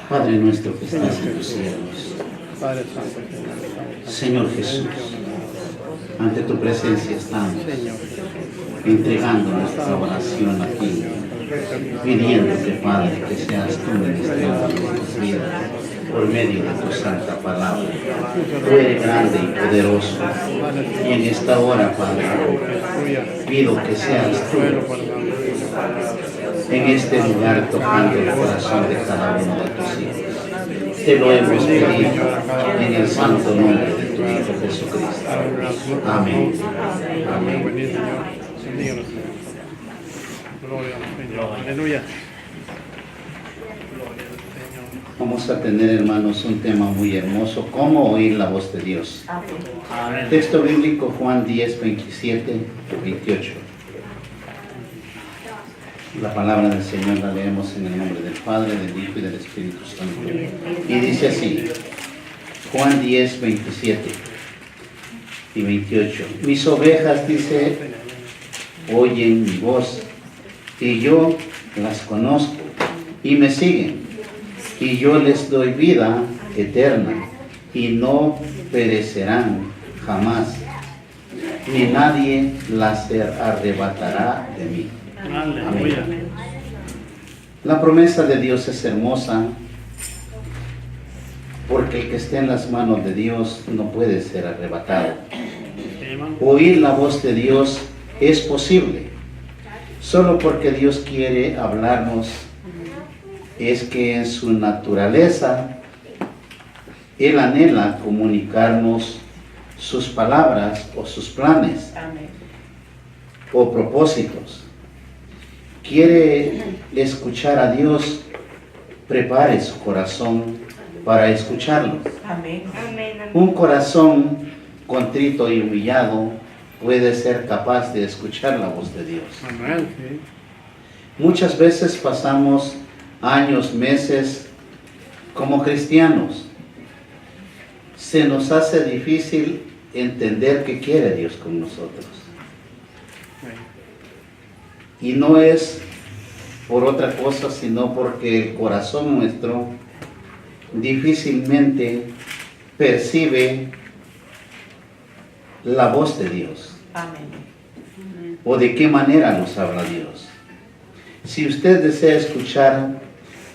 Padre nuestro que estás en los cielos, Señor Jesús, ante tu presencia estamos entregando nuestra oración a ti, pidiéndote, Padre, que seas tú ministrando nuestras vidas por medio de tu santa palabra. Tú eres grande y poderoso, y en esta hora, Padre, pido que seas tú en este lugar tocando el corazón de cada uno de tus hijos. Te lo hemos pedido en el santo nombre de tu Hijo Jesucristo. Amén. Amén. Aleluya. Vamos a tener, hermanos, un tema muy hermoso: cómo oír la voz de Dios. Amén. Texto bíblico: Juan 10, 27, 28. La palabra del Señor la leemos en el nombre del Padre, del Hijo y del Espíritu Santo. Y dice así, Juan 10, 27 y 28. Mis ovejas, dice, oyen mi voz, y yo las conozco, y me siguen, y yo les doy vida eterna, y no perecerán jamás, ni nadie las arrebatará de mí. Aleluya. Amén. La promesa de Dios es hermosa, porque el que esté en las manos de Dios no puede ser arrebatado. Oír la voz de Dios es posible, solo porque Dios quiere hablarnos. Es que en su naturaleza Él anhela comunicarnos sus palabras o sus planes o propósitos. Quiere escuchar a Dios, prepare su corazón para escucharlo. Amén. Un corazón contrito y humillado puede ser capaz de escuchar la voz de Dios. Amén. Muchas veces pasamos años, meses como cristianos. Se nos hace difícil entender qué quiere Dios con nosotros. Y no es por otra cosa, sino porque el corazón nuestro difícilmente percibe la voz de Dios. Amén. O de qué manera nos habla Dios. Si usted desea escuchar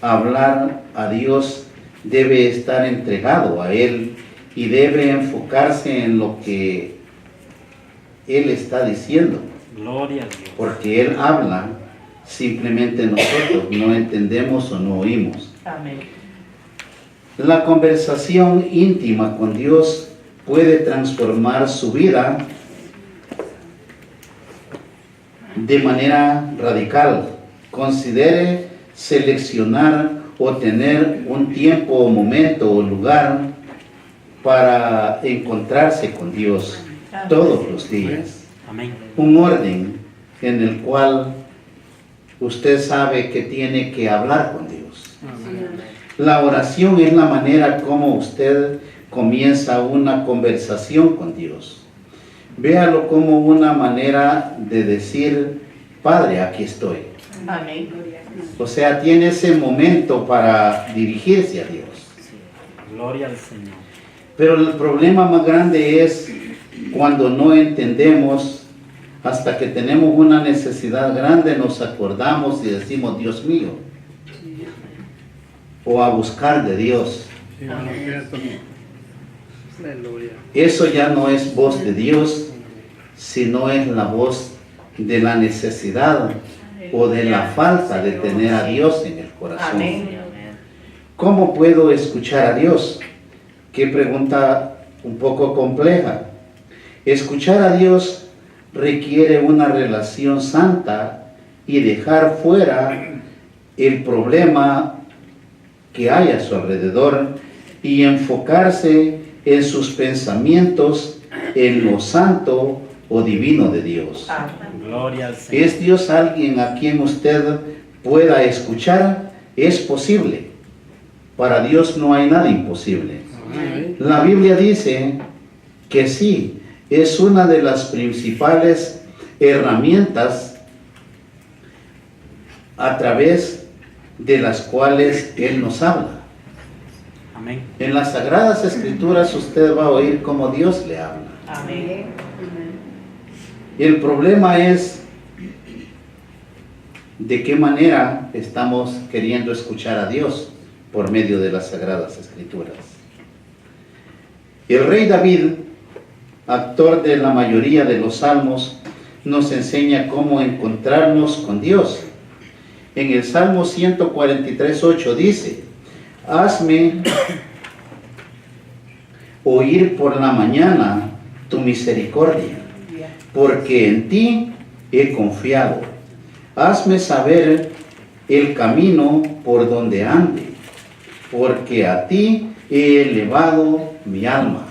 hablar a Dios, debe estar entregado a Él y debe enfocarse en lo que Él está diciendo. Gloria a Dios. Porque Él habla, simplemente nosotros no entendemos o no oímos. Amén. La conversación íntima con Dios puede transformar su vida de manera radical. Considere seleccionar o tener un tiempo o momento o lugar para encontrarse con Dios todos los días. Amén. Un orden en el cual usted sabe que tiene que hablar con Dios. La oración es la manera como usted comienza una conversación con Dios. Véalo como una manera de decir, Padre, aquí estoy. Amén. O sea, tiene ese momento para dirigirse a Dios. Gloria al Señor. Pero el problema más grande es cuando no entendemos, hasta que tenemos una necesidad grande, nos acordamos y decimos, Dios mío, o a buscar de Dios. Aleluya. Eso ya no es voz de Dios, sino es la voz de la necesidad o de la falta de tener a Dios en el corazón. Amén. ¿Cómo puedo escuchar a Dios? Qué pregunta un poco compleja. Escuchar a Dios requiere una relación santa y dejar fuera el problema que hay a su alrededor y enfocarse en sus pensamientos en lo santo o divino de Dios. Gloria al Señor. ¿Es Dios alguien a quien usted pueda escuchar? Es posible. Para Dios no hay nada imposible. La Biblia dice que sí, es una de las principales herramientas a través de las cuales Él nos habla. Amén. En las Sagradas Escrituras usted va a oír cómo Dios le habla. Amén. El problema es de qué manera estamos queriendo escuchar a Dios por medio de las Sagradas Escrituras. El rey David, autor de la mayoría de los salmos, nos enseña cómo encontrarnos con Dios. En el Salmo 143:8 dice: hazme oír por la mañana tu misericordia, porque en ti he confiado. Hazme saber el camino por donde ande, porque a ti he elevado mi alma.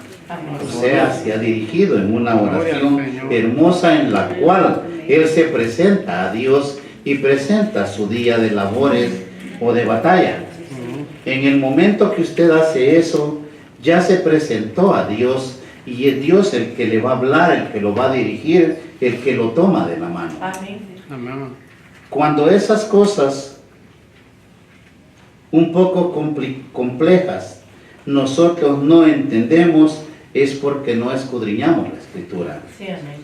O sea, se ha dirigido en una oración hermosa en la cual él se presenta a Dios y presenta su día de labores o de batalla. En el momento que usted hace eso, ya se presentó a Dios y es Dios el que le va a hablar, el que lo va a dirigir, el que lo toma de la mano. Amén. Cuando esas cosas un poco complejas nosotros no entendemos, es porque no escudriñamos la Escritura. Sí, amén.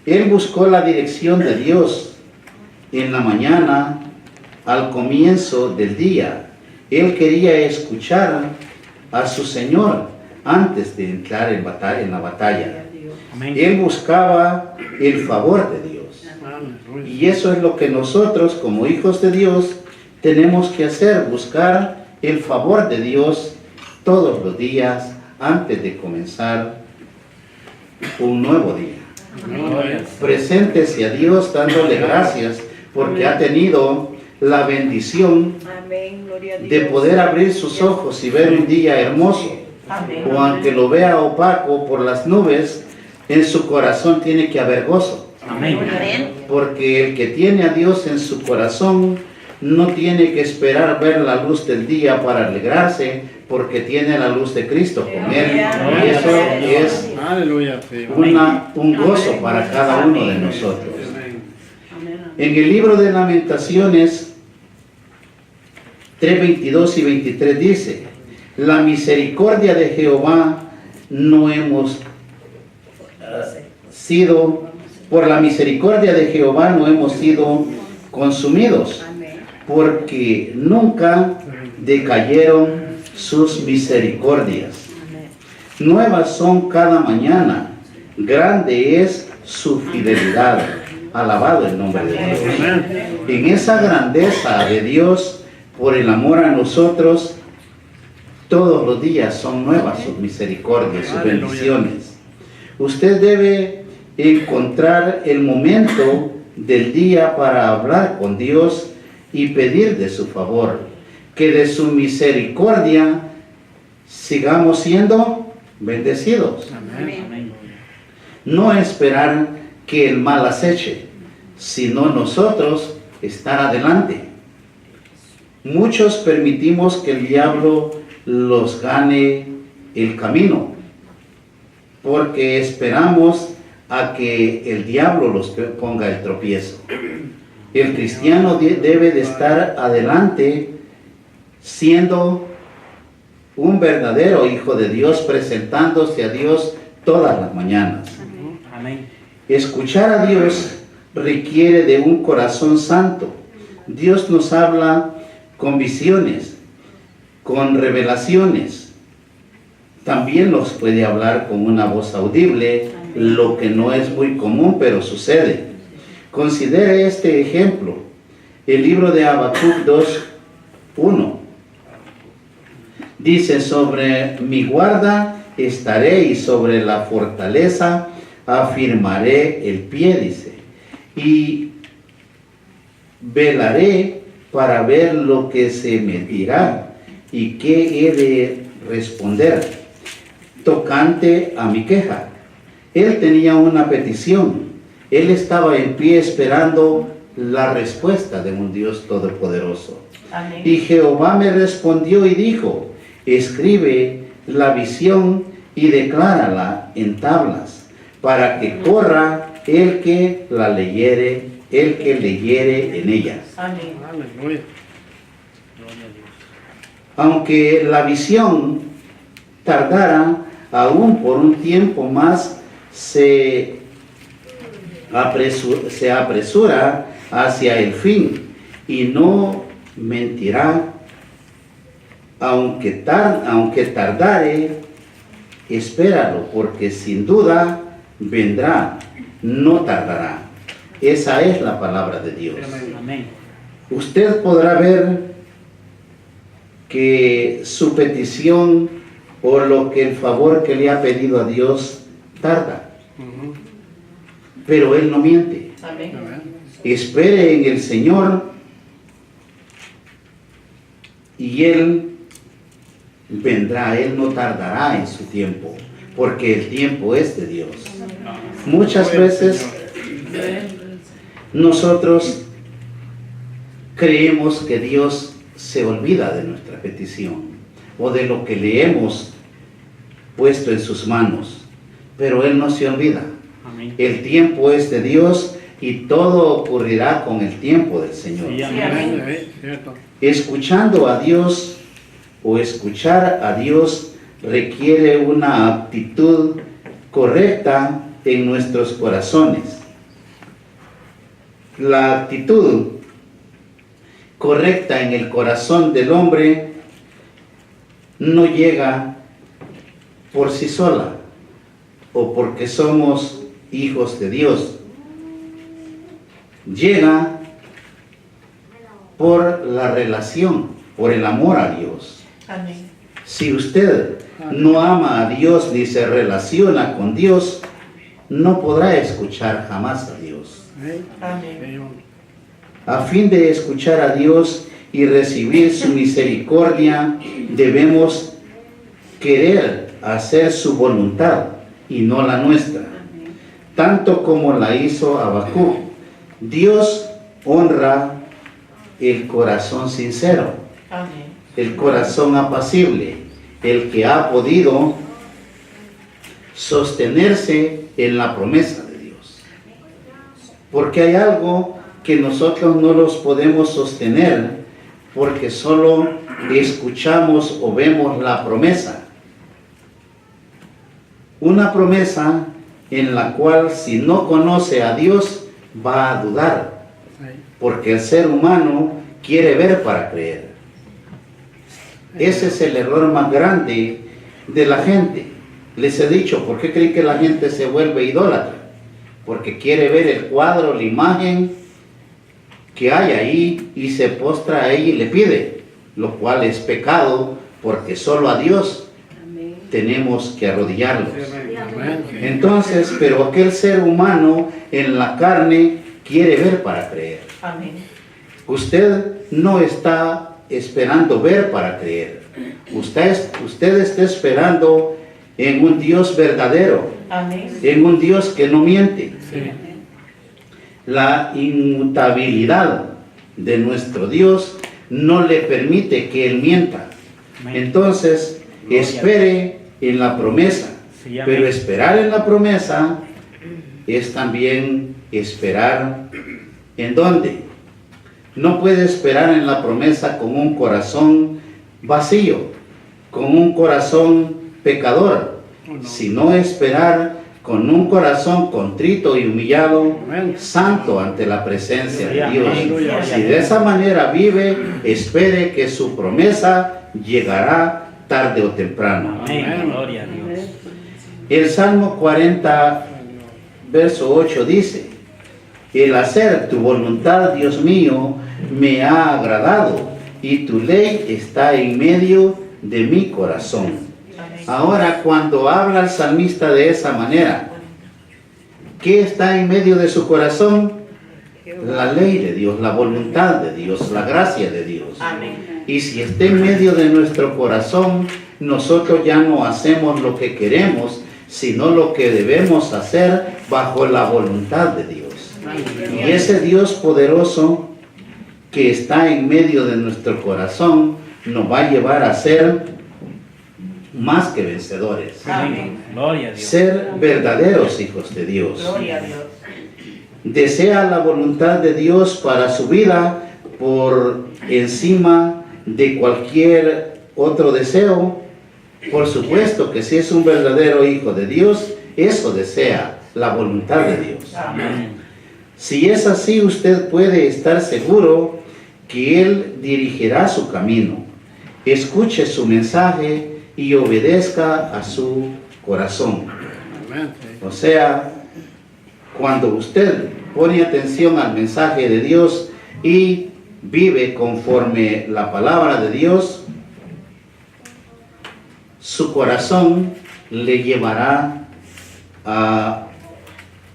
Él buscó la dirección de Dios en la mañana, al comienzo del día. Él quería escuchar a su Señor antes de entrar en la batalla. Amén. Él buscaba el favor de Dios. Y eso es lo que nosotros, como hijos de Dios, tenemos que hacer, buscar el favor de Dios todos los días antes de comenzar un nuevo día. Gloria al Señor. Preséntese a Dios dándole gracias porque ha tenido la bendición Amén, gloria a Dios. de poder abrir sus ojos y ver un día hermoso. Amén. O aunque lo vea opaco por las nubes, en su corazón tiene que haber gozo. Amén. Porque el que tiene a Dios en su corazón no tiene que esperar ver la luz del día para alegrarse, porque tiene la luz de Cristo con él. Y eso es Aleluya. un gozo para cada uno de nosotros. Amén. En el libro de Lamentaciones 3:22 y 23 dice: la misericordia de Jehová no hemos sido, por la misericordia de Jehová no hemos sido consumidos, Amén. porque nunca decayeron sus misericordias. Nuevas son cada mañana, grande es su fidelidad. Alabado el nombre de Dios. En esa grandeza de Dios, por el amor a nosotros, todos los días son nuevas sus misericordias, sus bendiciones. Usted debe encontrar el momento del día para hablar con Dios y pedir de su favor, que de su misericordia sigamos siendo bendecidos. Amén. No esperar que el mal aceche, sino nosotros estar adelante. Muchos permitimos que el diablo los gane el camino, porque esperamos a que el diablo los ponga el tropiezo. El cristiano debe de estar adelante siendo un verdadero hijo de Dios, presentándose a Dios todas las mañanas. Amén. Escuchar a Dios requiere de un corazón santo. Dios nos habla con visiones, con revelaciones. También nos puede hablar con una voz audible, lo que no es muy común, pero sucede. Considere este ejemplo. El libro de Habacuc 2:1 dice: sobre mi guarda estaré y sobre la fortaleza afirmaré el pie, dice, y velaré para ver lo que se me dirá y qué he de responder tocante a mi queja. Él tenía una petición, él estaba en pie esperando la respuesta de un Dios todopoderoso. Amén. Y Jehová me respondió y dijo: escribe la visión y declárala en tablas, para que corra el que la leyere, el que leyere en ellas. Amén. Aleluya. Gloria a Dios. Aunque la visión tardara, aún por un tiempo más, se apresura hacia el fin y no mentirá, aunque tardare, espéralo, porque sin duda vendrá, no tardará. Esa es la palabra de Dios. Amén. Usted podrá ver que su petición o el favor que le ha pedido a Dios tarda, pero Él no miente. Amén. Espere en el Señor y Él vendrá, Él no tardará en su tiempo, porque el tiempo es de Dios. Muchas veces nosotros creemos que Dios se olvida de nuestra petición o de lo que le hemos puesto en sus manos, pero Él no se olvida. Amén. El tiempo es de Dios y todo ocurrirá con el tiempo del Señor. Sí, amén. Cierto. Escuchando a Dios o escuchar a Dios requiere una actitud correcta en nuestros corazones. La actitud correcta en el corazón del hombre no llega por sí sola o porque somos hijos de Dios. Llega por la relación, por el amor a Dios. Amén. Si usted no ama a Dios ni se relaciona con Dios, no podrá escuchar jamás a Dios. Amén. A fin de escuchar a Dios y recibir su misericordia, debemos querer hacer su voluntad y no la nuestra, tanto como la hizo Habacuc. Dios honra el corazón sincero, Amén. el corazón apacible, el que ha podido sostenerse en la promesa de Dios. Porque hay algo que nosotros no los podemos sostener porque solo escuchamos o vemos la promesa. Una promesa en la cual si no conoce a Dios va a dudar, porque el ser humano quiere ver para creer. Ese es el error más grande de la gente. Les he dicho, ¿por qué creen que la gente se vuelve idólatra? Porque quiere ver el cuadro, la imagen que hay ahí y se postra a ella y le pide, lo cual es pecado, porque solo a Dios tenemos que arrodillarlos. Entonces, pero aquel ser humano en la carne quiere ver para creer. Amén. Usted no está esperando ver para creer. Usted está esperando en un Dios verdadero, Amén. en un Dios que no miente. La inmutabilidad de nuestro Dios no le permite que Él mienta. Entonces, espere en la promesa. Sí, amén. Pero esperar en la promesa es también esperar ¿en dónde? No puede esperar en la promesa con un corazón vacío, con un corazón pecador, sino esperar con un corazón contrito y humillado, santo ante la presencia de Dios. Si de esa manera vive, espere que su promesa llegará tarde o temprano. Amén. Gloria a Dios. El Salmo 40, verso 8 dice: el hacer tu voluntad, Dios mío, me ha agradado, y tu ley está en medio de mi corazón. Ahora, cuando habla el salmista de esa manera, ¿qué está en medio de su corazón? La ley de Dios, la voluntad de Dios, la gracia de Dios. Amén. Y si está en medio de nuestro corazón, nosotros ya no hacemos lo que queremos, sino lo que debemos hacer bajo la voluntad de Dios. Y ese Dios poderoso que está en medio de nuestro corazón nos va a llevar a ser más que vencedores. Amén. Gloria a Dios. Ser verdaderos hijos de Dios. Gloria a Dios. Desea la voluntad de Dios para su vida por encima de cualquier otro deseo. Por supuesto que si es un verdadero hijo de Dios, eso desea, la voluntad de Dios. Amén. Si es así, usted puede estar seguro que Él dirigirá su camino. Escuche su mensaje y obedezca a su corazón. Amén. O sea, cuando usted pone atención al mensaje de Dios y vive conforme la palabra de Dios, su corazón le llevará a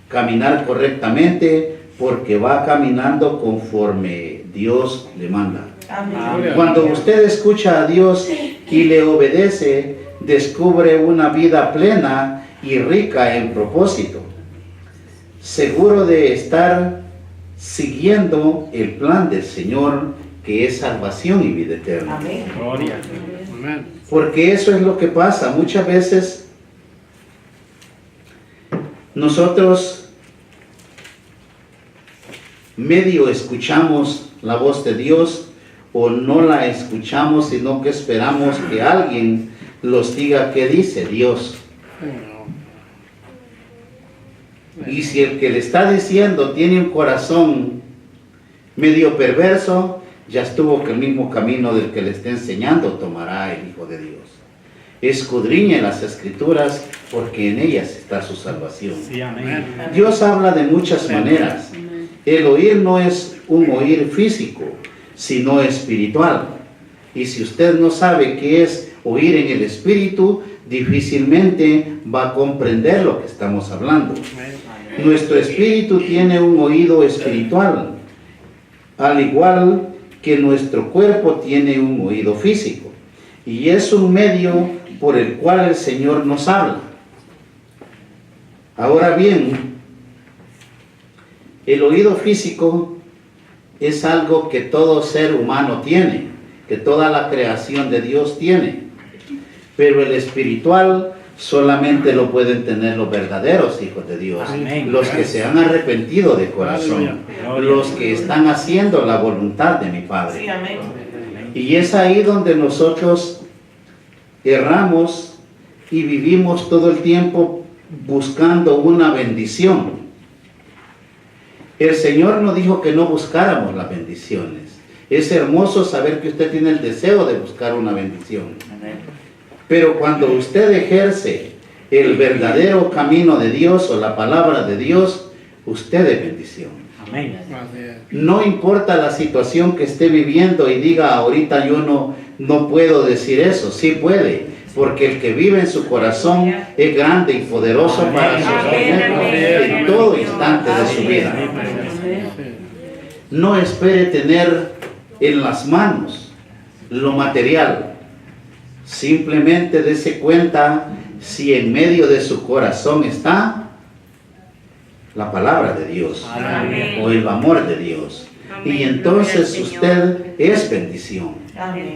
caminar correctamente porque va caminando conforme Dios le manda. Amén. Cuando usted escucha a Dios y le obedece, descubre una vida plena y rica en propósito, seguro de estar siguiendo el plan del Señor, que es salvación y vida eterna. Amén. Gloria. Amén. Porque eso es lo que pasa. Muchas veces nosotros medio escuchamos la voz de Dios o no la escuchamos, sino que esperamos que alguien nos diga qué dice Dios. Y si el que le está diciendo tiene un corazón medio perverso, ya estuvo que el mismo camino del que le está enseñando tomará el Hijo de Dios. Escudriñe las Escrituras porque en ellas está su salvación. Sí, amén. Dios habla de muchas maneras. El oír no es un oír físico, sino espiritual. Y si usted no sabe qué es oír en el Espíritu, difícilmente va a comprender lo que estamos hablando. Nuestro espíritu tiene un oído espiritual, al igual que nuestro cuerpo tiene un oído físico. Y es un medio por el cual el Señor nos habla. Ahora bien, el oído físico es algo que todo ser humano tiene, que toda la creación de Dios tiene. Pero el espiritual solamente lo pueden tener los verdaderos hijos de Dios, Amén. los que se han arrepentido de corazón, los que están haciendo la voluntad de mi Sí, Padre. amén. Y es ahí donde nosotros erramos y vivimos todo el tiempo buscando una bendición. El Señor nos dijo que no buscáramos las bendiciones. Es hermoso saber que usted tiene el deseo de buscar una bendición. Pero cuando usted ejerce el verdadero camino de Dios o la palabra de Dios, usted es bendición. Amén. Así es. No importa la situación que esté viviendo y diga, ahorita yo no puedo decir eso. Sí puede, porque el que vive en su corazón es grande y poderoso para sostenerlo en todo instante de su vida. No espere tener en las manos lo material. Simplemente dése cuenta si en medio de su corazón está la palabra de Dios Amén. o el amor de Dios. Y entonces usted es bendición. Amén.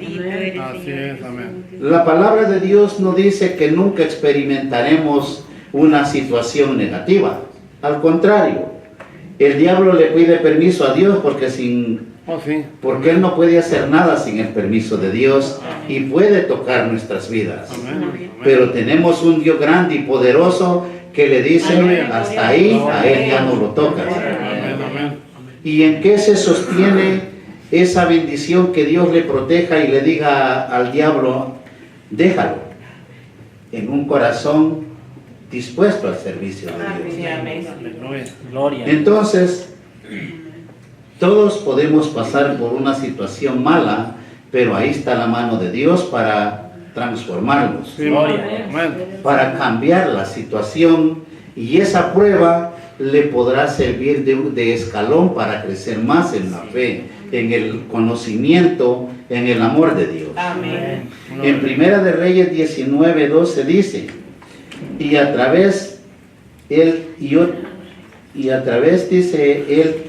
Así es, amén. La palabra de Dios no dice que nunca experimentaremos una situación negativa. Al contrario, el diablo le pide permiso a Dios porque porque Él no puede hacer nada sin el permiso de Dios y puede tocar nuestras vidas. Amén. Pero tenemos un Dios grande y poderoso que le dice, hasta ahí, a Él ya no lo tocas. Amén. ¿Y en qué se sostiene esa bendición que Dios le proteja y le diga al diablo, déjalo? En un corazón dispuesto al servicio de Dios. Sí, amén. Gloria. Entonces, todos podemos pasar por una situación mala, pero ahí está la mano de Dios para transformarlos, Gloria. para cambiar la situación, y esa prueba le podrá servir de escalón para crecer más en la fe, en el conocimiento, en el amor de Dios. Amén. En Primera de Reyes 19:12 dice, y a través dice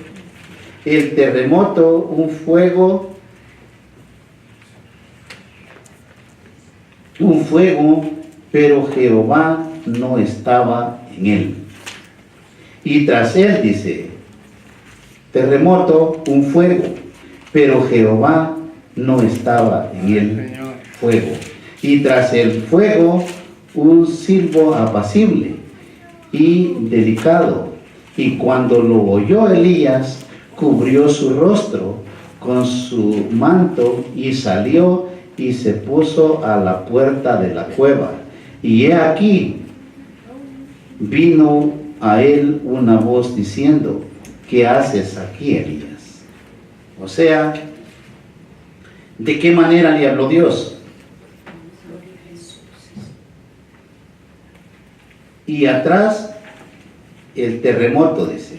el terremoto, un fuego, pero Jehová no estaba en él. Y tras él dice, terremoto, un fuego, pero Jehová no estaba en el fuego. y tras el fuego un silbo apacible y delicado. Y cuando lo oyó Elías, cubrió su rostro con su manto y salió y se puso a la puerta de la cueva. Y he aquí, vino a él una voz diciendo, ¿qué haces aquí, Elías? O sea, ¿de qué manera le habló Dios? Y atrás el terremoto, dice,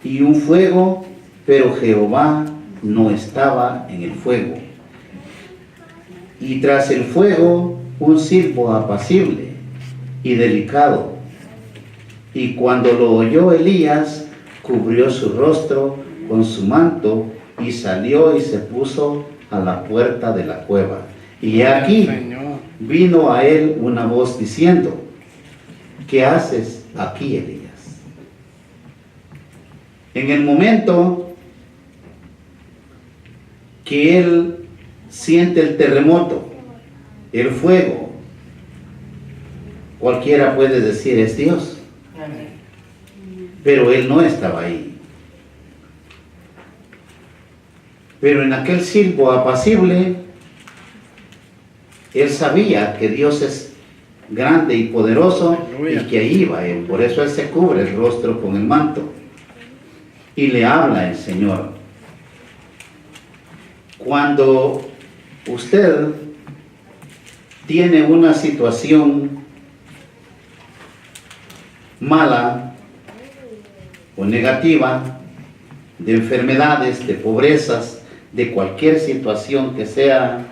y un fuego, pero Jehová no estaba en el fuego. Y tras el fuego un silbo apacible y delicado. Y cuando lo oyó Elías, cubrió su rostro con su manto y salió y se puso a la puerta de la cueva. Y aquí Señor. vino a él una voz diciendo, ¿qué haces aquí, Elías? En el momento que él siente el terremoto, el fuego, cualquiera puede decir es Dios, pero él no estaba ahí. Pero en aquel silbo apacible, él sabía que Dios es grande y poderoso y que ahí iba él. Por eso él se cubre el rostro con el manto y le habla el Señor. Cuando usted tiene una situación mala o negativa, de enfermedades, de pobrezas, de cualquier situación que sea,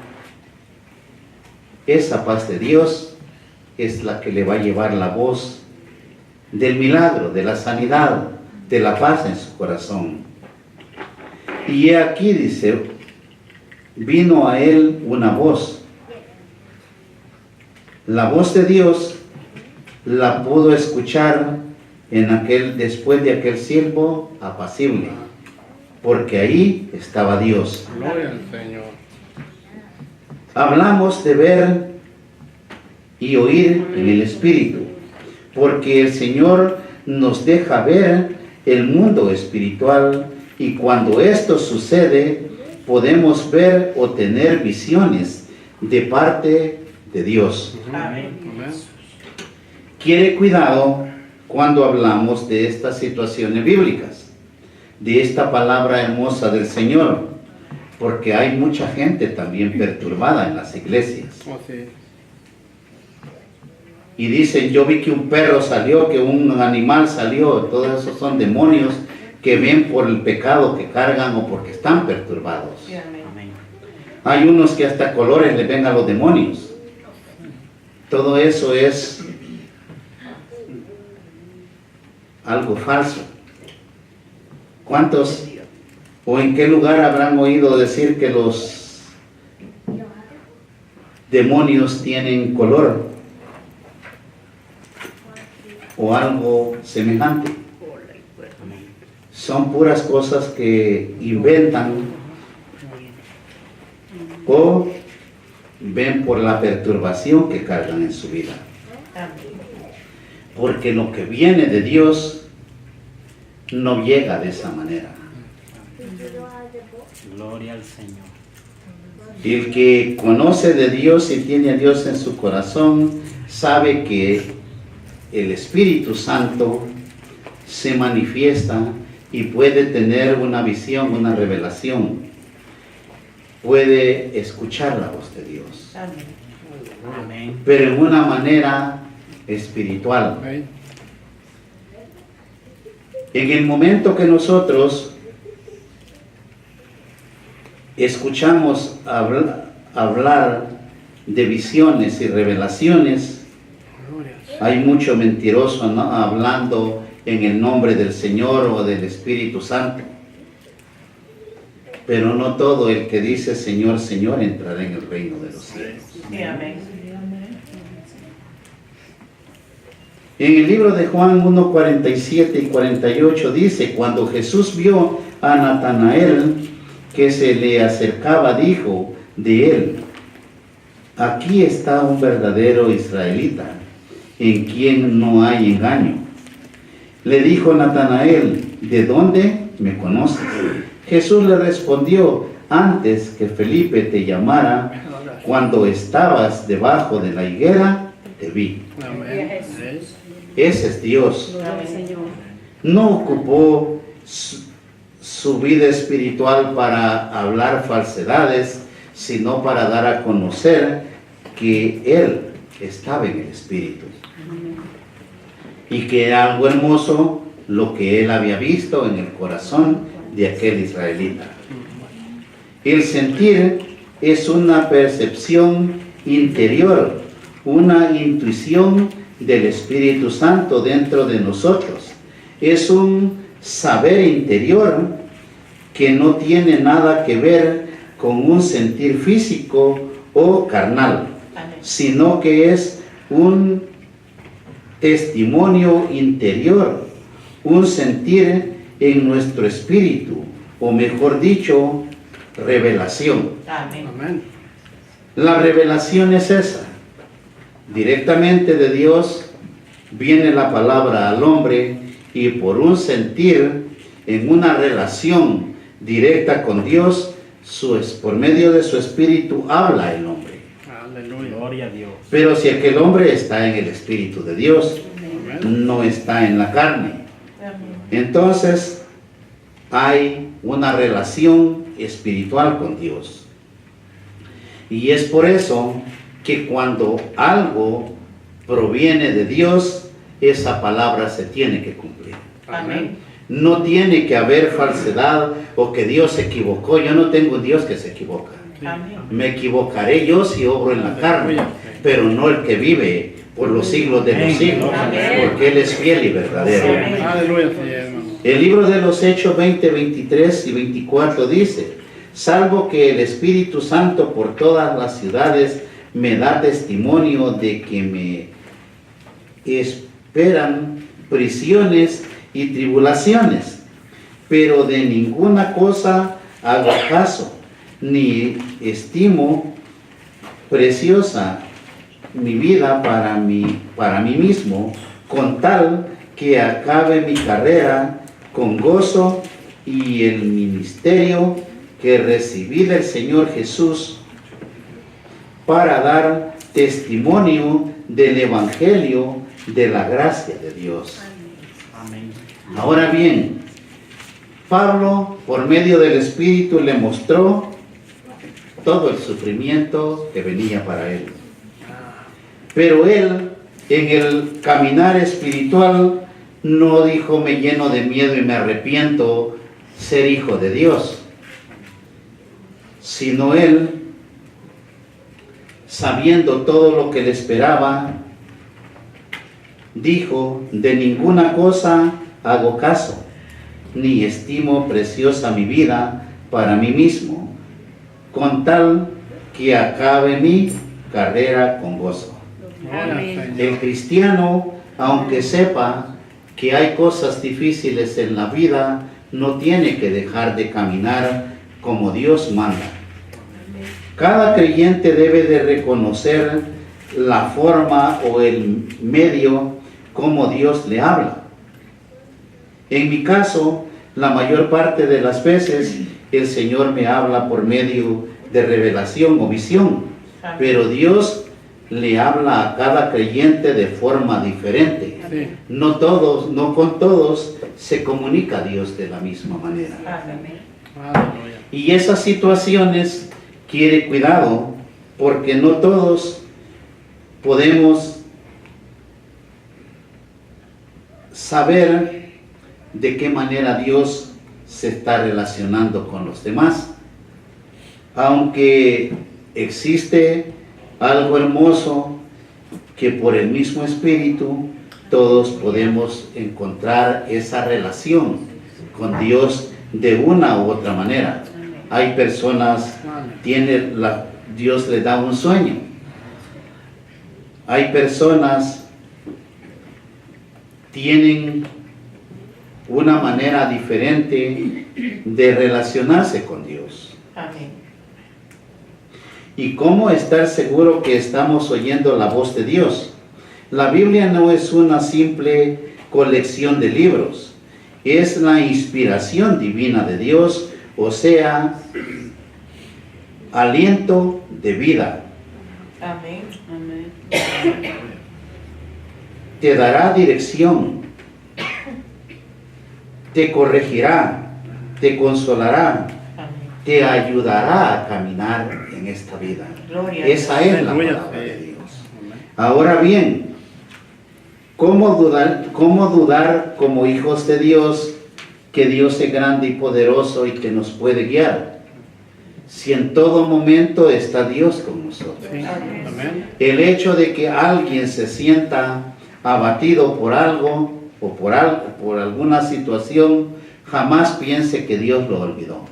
esa paz de Dios es la que le va a llevar la voz del milagro, de la sanidad, de la paz en su corazón. Y he aquí, dice, vino a él una voz. La voz de Dios la pudo escuchar después de aquel silbo apacible, porque ahí estaba Dios. Gloria al Señor. Hablamos de ver y oír en el Espíritu, porque el Señor nos deja ver el mundo espiritual y cuando esto sucede podemos ver o tener visiones de parte de Dios. Amén. Quiere cuidado cuando hablamos de estas situaciones bíblicas, de esta palabra hermosa del Señor, porque hay mucha gente también perturbada en las iglesias. Oh, sí. Y dicen, yo vi que un perro salió, que un animal salió, todos esos son demonios que ven por el pecado que cargan o porque están perturbados. Hay unos que hasta colores le ven a los demonios. Todo eso es algo falso. ¿Cuántos o en qué lugar habrán oído decir que los demonios tienen color o algo semejante? Son puras cosas que inventan o ven por la perturbación que cargan en su vida. Porque lo que viene de Dios no llega de esa manera. Gloria al Señor. El que conoce de Dios y tiene a Dios en su corazón, sabe que el Espíritu Santo se manifiesta y puede tener una visión, una revelación. Puede escuchar la voz de Dios. Amén. Pero en una manera espiritual. Amén. En el momento que nosotros escuchamos hablar de visiones y revelaciones, Gloria al Señor. hay mucho mentiroso, ¿no?, hablando en el nombre del Señor o del Espíritu Santo. Pero no todo el que dice Señor, Señor entrará en el reino de los cielos. En el libro de Juan 1:47 y 48 dice, cuando Jesús vio a Natanael que se le acercaba, dijo de él, aquí está un verdadero israelita, en quien no hay engaño. Le dijo Natanael, ¿de dónde me conoces? Jesús le respondió, antes que Felipe te llamara, cuando estabas debajo de la higuera, te vi. Amén. Ese es Dios. No ocupó su vida espiritual para hablar falsedades, sino para dar a conocer que Él estaba en el Espíritu. Y que era algo hermoso lo que Él había visto en el corazón de aquel israelita. El sentir es una percepción interior, una intuición del Espíritu Santo dentro de nosotros. Es un saber interior que no tiene nada que ver con un sentir físico o carnal, sino que es un testimonio interior, un sentir en nuestro espíritu, o mejor dicho, revelación. Amén. La revelación es esa. Directamente de Dios viene la palabra al hombre y por un sentir en una relación directa con Dios, por medio de su espíritu habla el hombre. Aleluya. Gloria a Dios. Pero si aquel hombre está en el espíritu de Dios, Amén. no está en la carne, entonces hay una relación espiritual con Dios. Y es por eso que cuando algo proviene de Dios, esa palabra se tiene que cumplir. Amén. No tiene que haber falsedad o que Dios se equivocó. Yo no tengo un Dios que se equivoca. Me equivocaré yo si obro en la carne, pero no el que vive por los siglos de los siglos, porque Él es fiel y verdadero. Aleluya, Señor, hermano. El libro de los Hechos 20, 23 y 24 dice, salvo que el Espíritu Santo por todas las ciudades me da testimonio de que me esperan prisiones y tribulaciones, pero de ninguna cosa hago caso, ni estimo preciosa mi vida para mí mismo, con tal que acabe mi carrera con gozo y el ministerio que recibí del Señor Jesús para dar testimonio del Evangelio de la gracia de Dios. Amén. Ahora bien, Pablo, por medio del Espíritu, le mostró todo el sufrimiento que venía para él. Pero él, en el caminar espiritual, no dijo, me lleno de miedo y me arrepiento ser hijo de Dios, sino él, sabiendo todo lo que le esperaba, dijo, de ninguna cosa hago caso, ni estimo preciosa mi vida para mí mismo, con tal que acabe mi carrera con gozo. Amén. El cristiano, aunque sepa que hay cosas difíciles en la vida, no tiene que dejar de caminar como Dios manda. Cada creyente debe de reconocer la forma o el medio como Dios le habla. En mi caso, la mayor parte de las veces el Señor me habla por medio de revelación o visión, pero Dios le habla a cada creyente de forma diferente. Sí. No con todos se comunica Dios de la misma manera. Aleluya. Y esas situaciones quiere cuidado, porque no todos podemos saber de qué manera Dios se está relacionando con los demás. Aunque existe algo hermoso que por el mismo Espíritu todos podemos encontrar esa relación con Dios de una u otra manera. Hay personas, Dios les da un sueño. Hay personas tienen una manera diferente de relacionarse con Dios. Amén. ¿Y cómo estar seguro que estamos oyendo la voz de Dios? La Biblia no es una simple colección de libros, es la inspiración divina de Dios, o sea, aliento de vida. Amén. Amén. Te dará dirección, te corregirá, te consolará, Amén. te ayudará a caminar en esta vida. Gloria a Esa Dios. es la Aleluya. palabra de Dios. Ahora bien, ¿cómo dudar como hijos de Dios que Dios es grande y poderoso y que nos puede guiar? Si en todo momento está Dios con nosotros. Sí. Amén. El hecho de que alguien se sienta abatido por algo o por alguna situación, jamás piense que Dios lo olvidó.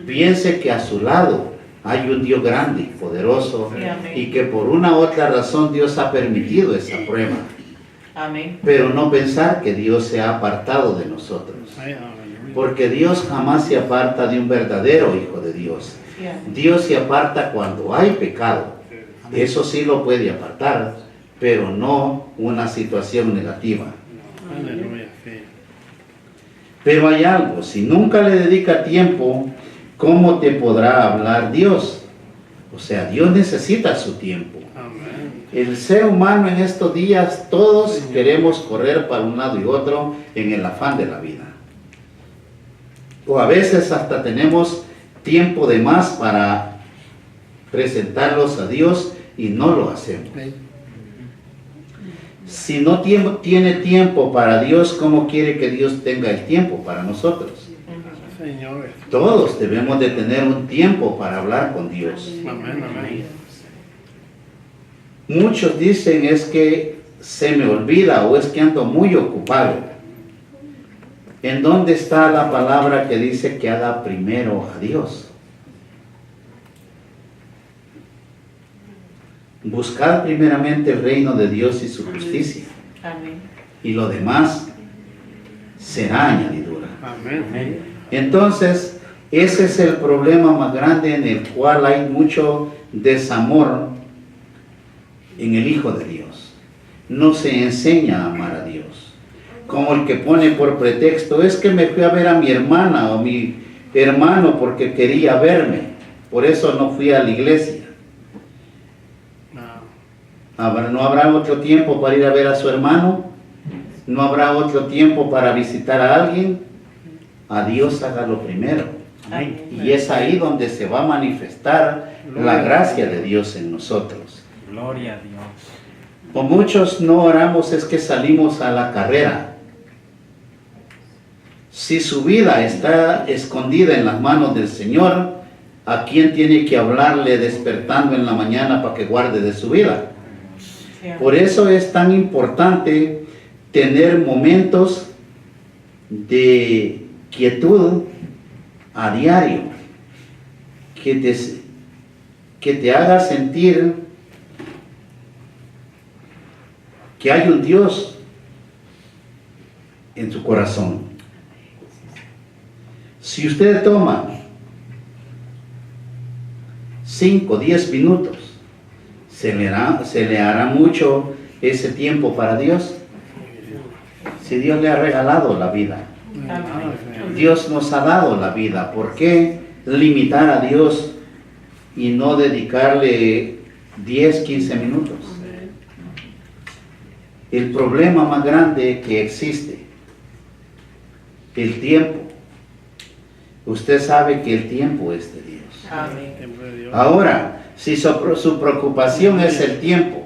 Piense que a su lado hay un Dios grande y poderoso Sí, amén. y que por una u otra razón Dios ha permitido esa prueba. Amén. Pero no pensar que Dios se ha apartado de nosotros. Ay, aleluya. Porque Dios jamás se aparta de un verdadero hijo de Dios. Sí, amén. Dios se aparta cuando hay pecado. Eso sí lo puede apartar, pero no una situación negativa. Aleluya. Sí. Pero hay algo, si nunca le dedica tiempo, ¿cómo te podrá hablar Dios? O sea, Dios necesita su tiempo. Amén. El ser humano en estos días, todos queremos correr para un lado y otro en el afán de la vida. O a veces hasta tenemos tiempo de más para presentarlos a Dios y no lo hacemos. Sí. Si no tiene tiempo para Dios, ¿cómo quiere que Dios tenga el tiempo para nosotros? Señor. Todos debemos de tener un tiempo para hablar con Dios. Amén. Amén. Muchos dicen es que se me olvida o es que ando muy ocupado. ¿En dónde está la palabra que dice que haga primero a Dios? Buscad primeramente el reino de Dios y su justicia, Amén. y lo demás será añadidura. Amén. Amén. Entonces, ese es el problema más grande en el cual hay mucho desamor en el Hijo de Dios. No se enseña a amar a Dios. Como el que pone por pretexto, es que me fui a ver a mi hermana o mi hermano porque quería verme. Por eso no fui a la iglesia. No. ¿No habrá otro tiempo para ir a ver a su hermano? ¿No habrá otro tiempo para visitar a alguien? A Dios hágalo primero. Amén. Y es ahí donde se va a manifestar la gracia de Dios en nosotros. Gloria a Dios. O muchos no oramos es que salimos a la carrera. Si su vida está escondida en las manos del Señor, ¿a quién tiene que hablarle despertando en la mañana para que guarde de su vida? Sí, amén. Por eso es tan importante tener momentos de quietud a diario, que te haga sentir que hay un Dios en tu corazón. Si usted toma 5 o 10 minutos, ¿se le hará mucho ese tiempo para Dios? Si Dios le ha regalado la vida, Amén. Dios nos ha dado la vida, ¿por qué limitar a Dios y no dedicarle 10, 15 minutos? El problema más grande que existe, el tiempo. Usted sabe que el tiempo es de Dios. Amén. Tiempo de Dios. Ahora, si su preocupación es el tiempo,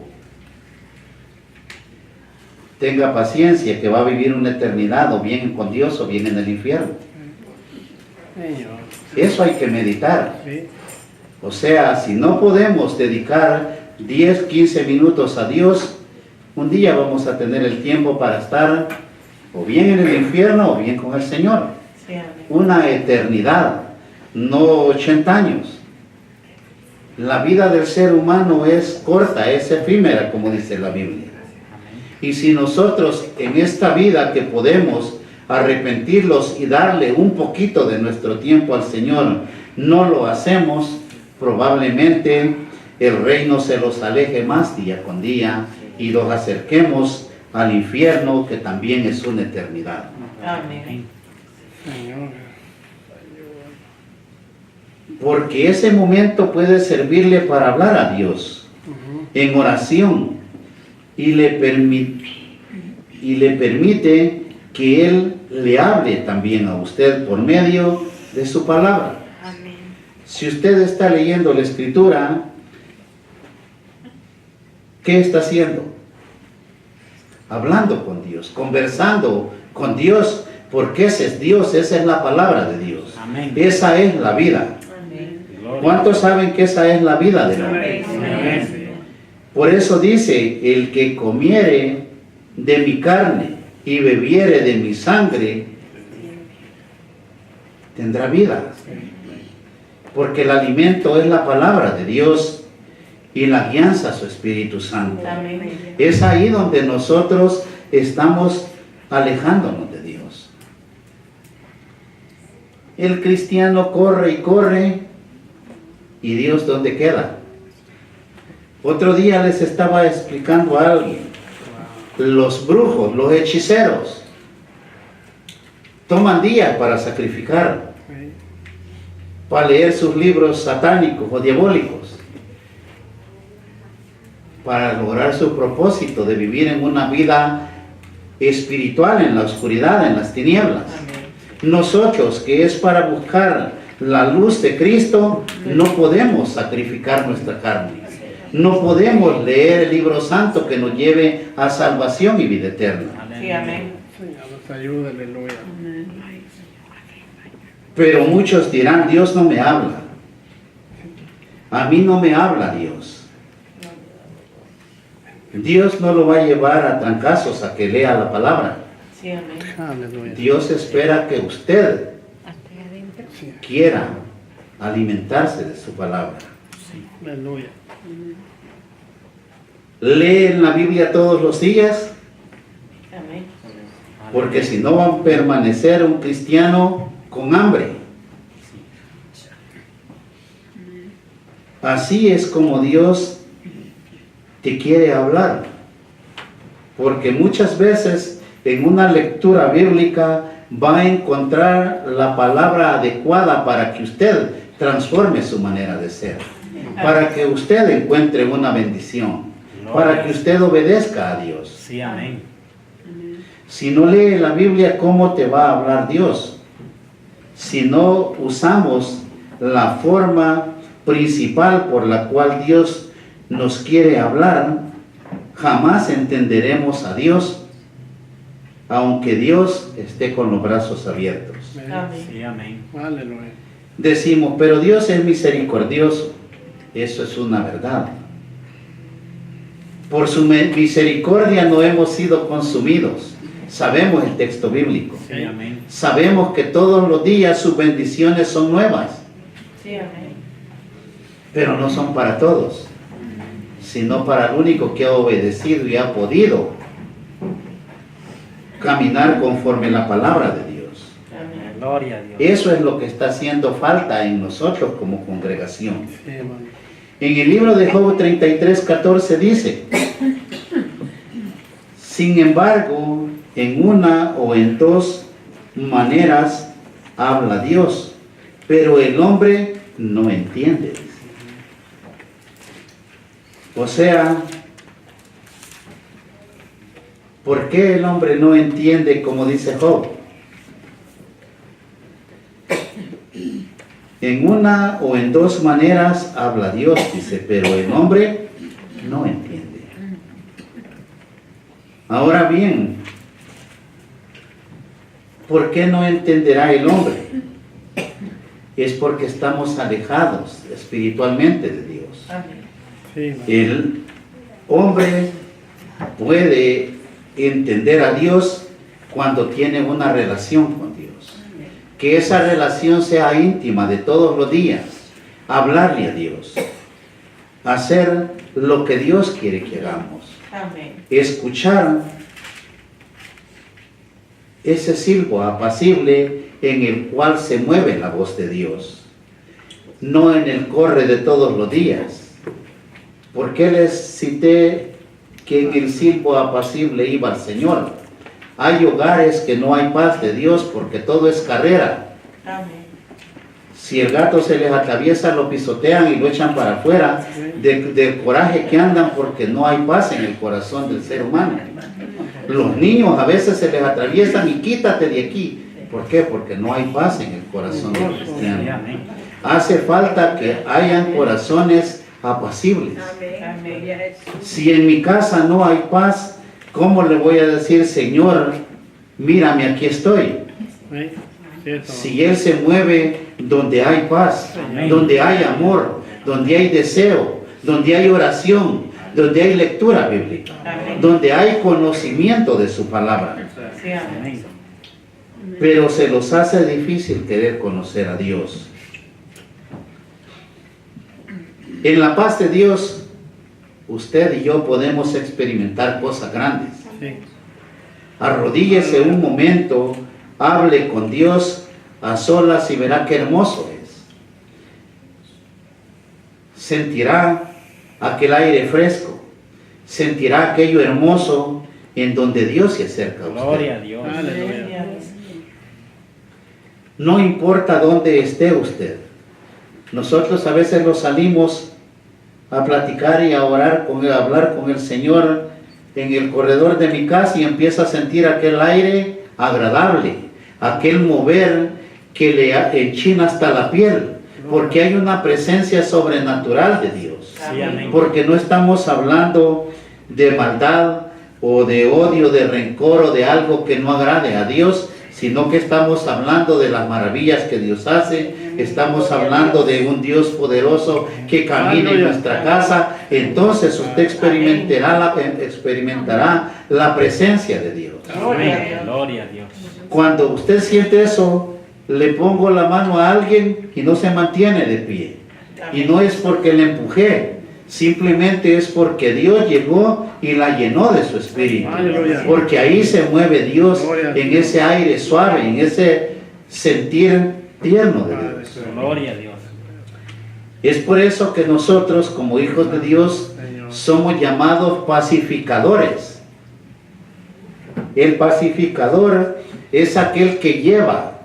tenga paciencia que va a vivir una eternidad, o bien con Dios o bien en el infierno. Señor. Eso hay que meditar. Sí. O sea, si no podemos dedicar 10, 15 minutos a Dios, un día vamos a tener el tiempo para estar o bien en el infierno o bien con el Señor. Sí, amén. Una eternidad, no 80 años. La vida del ser humano es corta, es efímera, como dice la Biblia. Y si nosotros en esta vida que podemos arrepentirlos y darle un poquito de nuestro tiempo al Señor, no lo hacemos, probablemente el reino se los aleje más día con día y los acerquemos al infierno, que también es una eternidad. Amén. Señor. Porque ese momento puede servirle para hablar a Dios en oración y le permite que Él le hable también a usted por medio de su palabra. Amén. Si usted está leyendo la Escritura, ¿qué está haciendo? Hablando con Dios, conversando con Dios, porque ese es Dios, esa es la palabra de Dios. Amén. Esa es la vida. Amén. ¿Cuántos saben que esa es la vida del hombre? Amén. Por eso dice, el que comiere de mi carne y bebiere de mi sangre, tendrá vida. Porque el alimento es la palabra de Dios y la guianza su Espíritu Santo. Amén. Es ahí donde nosotros estamos alejándonos de Dios. El cristiano corre y corre, ¿y Dios dónde queda? Otro día les estaba explicando a alguien, los brujos, los hechiceros, toman días para sacrificar, para leer sus libros satánicos o diabólicos, para lograr su propósito de vivir en una vida espiritual en la oscuridad, en las tinieblas. Amén. Nosotros, que es para buscar la luz de Cristo, no podemos sacrificar nuestra carne. No podemos leer el libro santo que nos lleve a salvación y vida eterna. Sí, amén. Señor, nos ayuda, aleluya. Pero muchos dirán, Dios no me habla. A mí no me habla Dios. Dios no lo va a llevar a trancazos a que lea la palabra. Sí, amén. Aleluya. Dios espera que usted Sí. quiera alimentarse de su palabra. Aleluya. Leen la Biblia todos los días, Amén. porque si no va a permanecer un cristiano con hambre. Así es como Dios te quiere hablar, porque muchas veces en una lectura bíblica va a encontrar la palabra adecuada para que usted transforme su manera de ser, para que usted encuentre una bendición, para que usted obedezca a Dios. Sí, amén. Si no lee la Biblia, ¿cómo te va a hablar Dios? Si no usamos la forma principal por la cual Dios nos quiere hablar, jamás entenderemos a Dios, aunque Dios esté con los brazos abiertos. Amén. Sí, amén. Aleluya. Decimos, pero Dios es misericordioso. Eso es una verdad. Por su misericordia no hemos sido consumidos. Sabemos el texto bíblico. Sí, amén. Sabemos que todos los días sus bendiciones son nuevas, Sí, amén. pero no son para todos, sino para el único que ha obedecido y ha podido caminar conforme la palabra de Dios. Amén. Gloria a Dios. Eso es lo que está haciendo falta en nosotros como congregación. Sí, hermano. En el libro de Job 33:14 dice, sin embargo, en una o en dos maneras habla Dios, pero el hombre no entiende. O sea, ¿por qué el hombre no entiende como dice Job? En una o en dos maneras habla Dios, dice, pero el hombre no entiende. Ahora bien, ¿por qué no entenderá el hombre? Es porque estamos alejados espiritualmente de Dios. Amén. Sí, hermano. El hombre puede entender a Dios cuando tiene una relación con Dios. Que esa relación sea íntima de todos los días. Hablarle a Dios. Hacer lo que Dios quiere que hagamos. Amén. Escuchar ese silbo apacible en el cual se mueve la voz de Dios. no en el corre de todos los días. ¿Por qué les cité que en el silbo apacible iba el Señor? Hay hogares que no hay paz de Dios porque todo es carrera. Amén. Si el gato se les atraviesa, lo pisotean y lo echan para afuera del coraje que andan porque no hay paz en el corazón del ser humano. Los niños a veces se les atraviesan y quítate de aquí. ¿Por qué? Porque no hay paz en el corazón del cristiano. Hace falta que hayan corazones apacibles. Amén. Si en mi casa no hay paz, ¿cómo le voy a decir, Señor, mírame, aquí estoy? Si Él se mueve donde hay paz, donde hay amor, donde hay deseo, donde hay oración, donde hay lectura bíblica, donde hay conocimiento de su palabra. Sí, amén. Pero se los hace difícil querer conocer a Dios. En la paz de Dios, usted y yo podemos experimentar cosas grandes. Arrodíllese un momento, hable con Dios a solas y verá qué hermoso es. Sentirá aquel aire fresco, sentirá aquello hermoso en donde Dios se acerca a usted. Gloria a Dios. Aleluya. No importa dónde esté usted. Nosotros a veces nos salimos a platicar y a orar con él, a hablar con el Señor en el corredor de mi casa y empieza a sentir aquel aire agradable, aquel mover que le enchina hasta la piel, porque hay una presencia sobrenatural de Dios. Sí, amén. Porque no estamos hablando de maldad o de odio, de rencor o de algo que no agrade a Dios, sino que estamos hablando de las maravillas que Dios hace, estamos hablando de un Dios poderoso que camina en nuestra casa. Entonces usted experimentará la presencia de Dios. Amén. Gloria a Dios. Cuando usted siente eso, le pongo la mano a alguien y no se mantiene de pie. Y no es porque le empujé, simplemente es porque Dios llegó y la llenó de su espíritu. Aleluya. Porque ahí se mueve Dios en ese aire suave, en ese sentir tierno de Dios. Gloria a Dios. Es por eso que nosotros, como hijos de Dios, somos llamados pacificadores. El pacificador es aquel que lleva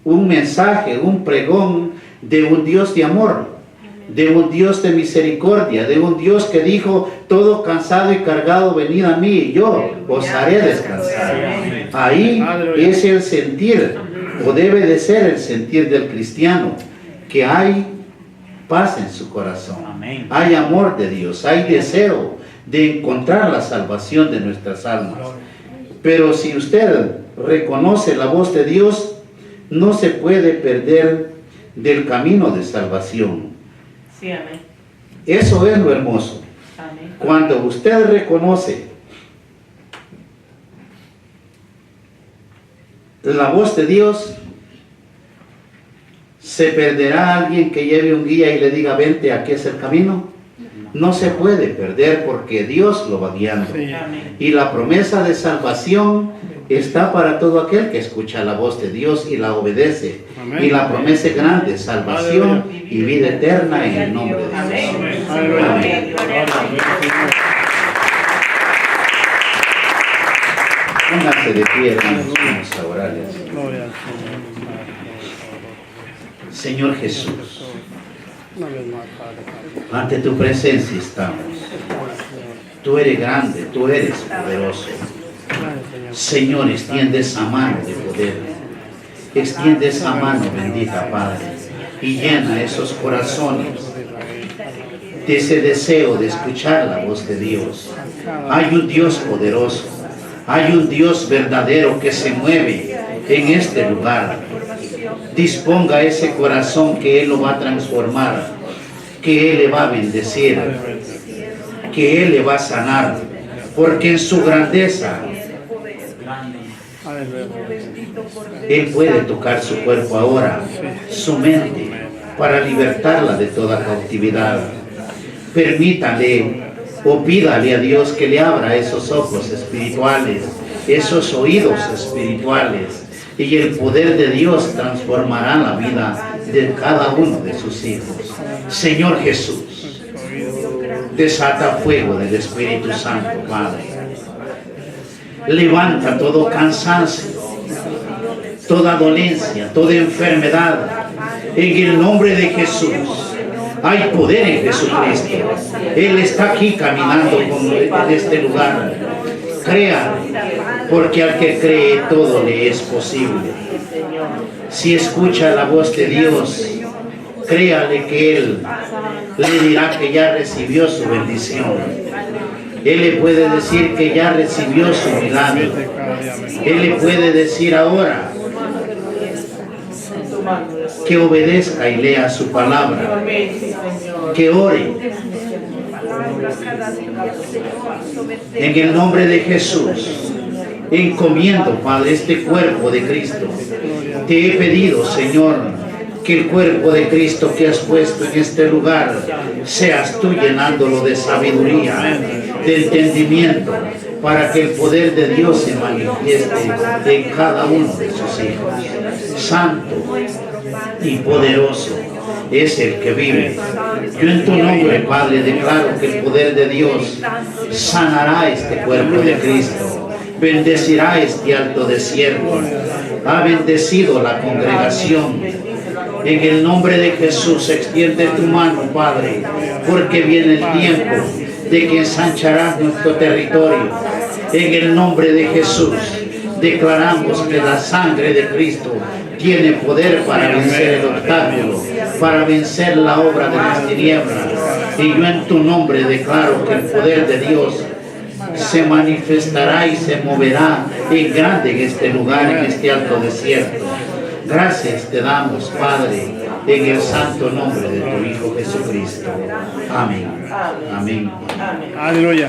un mensaje, un pregón de un Dios de amor, de un Dios de misericordia, de un Dios que dijo: todo cansado y cargado, venid a mí y yo os haré descansar. Ahí es el sentir, o debe de ser el sentir del cristiano, que hay paz en su corazón, Amén. hay amor de Dios, hay deseo de encontrar la salvación de nuestras almas. Pero si usted reconoce la voz de Dios, no se puede perder del camino de salvación. Sí, amén. Eso es lo hermoso. Amén. Cuando usted reconoce la voz de Dios, ¿se perderá alguien que lleve un guía y le diga: vente, aquí es el camino? No se puede perder porque Dios lo va guiando. Sí. Amén. Y la promesa de salvación está para todo aquel que escucha la voz de Dios y la obedece. Amén. Y la promesa es grande: salvación y vida eterna en el nombre de Dios. Amén. Aleluya. Amén. Gloria a Dios. Pónganse de pie, hermanos, vamos a orarles. Gloria al Señor. Señor Jesús, Una vez más, Padre. ante tu presencia estamos. Tú eres grande, tú eres poderoso. Gracias, Señor. Señor, extiende esa mano de poder. Extiende esa mano bendita, Padre, y llena esos corazones de ese deseo de escuchar la voz de Dios. Hay un Dios poderoso, hay un Dios verdadero que se mueve en este lugar. Disponga ese corazón, que Él lo va a transformar, que Él le va a bendecir, que Él le va a sanar, porque en su grandeza Aleluya. Él puede tocar su cuerpo ahora, su mente, para libertarla de toda cautividad. Permítale o pídale a Dios que le abra esos ojos espirituales, esos oídos espirituales, y el poder de Dios transformará la vida de cada uno de sus hijos. Señor Jesús, desata fuego del Espíritu Santo, Padre. Levanta todo cansancio, toda dolencia, toda enfermedad. En el nombre de Jesús. Hay poder en Jesucristo. Él está aquí caminando en este lugar. Crea, porque al que cree todo le es posible. Si escucha la voz de Dios, créale que Él le dirá que ya recibió su bendición. Él le puede decir que ya recibió su milagro. Él le puede decir ahora que obedezca y lea su palabra, que ore. En el nombre de Jesús, encomiendo, Padre, este cuerpo de Cristo. Te he pedido, Señor, que el cuerpo de Cristo que has puesto en este lugar, seas tú llenándolo de sabiduría, de entendimiento, para que el poder de Dios se manifieste en cada uno de sus hijos. Santo y poderoso es el que vive. Yo en tu nombre, Padre, declaro que el poder de Dios sanará este cuerpo de Cristo, bendecirá este alto desierto, ha bendecido la congregación. En el nombre de Jesús, extiende tu mano, Padre, porque viene el tiempo de que ensancharás nuestro territorio. En el nombre de Jesús, declaramos que la sangre de Cristo tiene poder para vencer el obstáculo, para vencer la obra de las tinieblas. Y yo en tu nombre declaro que el poder de Dios se manifestará y se moverá en grande en este lugar, en este alto desierto. Gracias te damos, Padre, en el santo nombre de tu Hijo Jesucristo. Amén. Amén. Aleluya.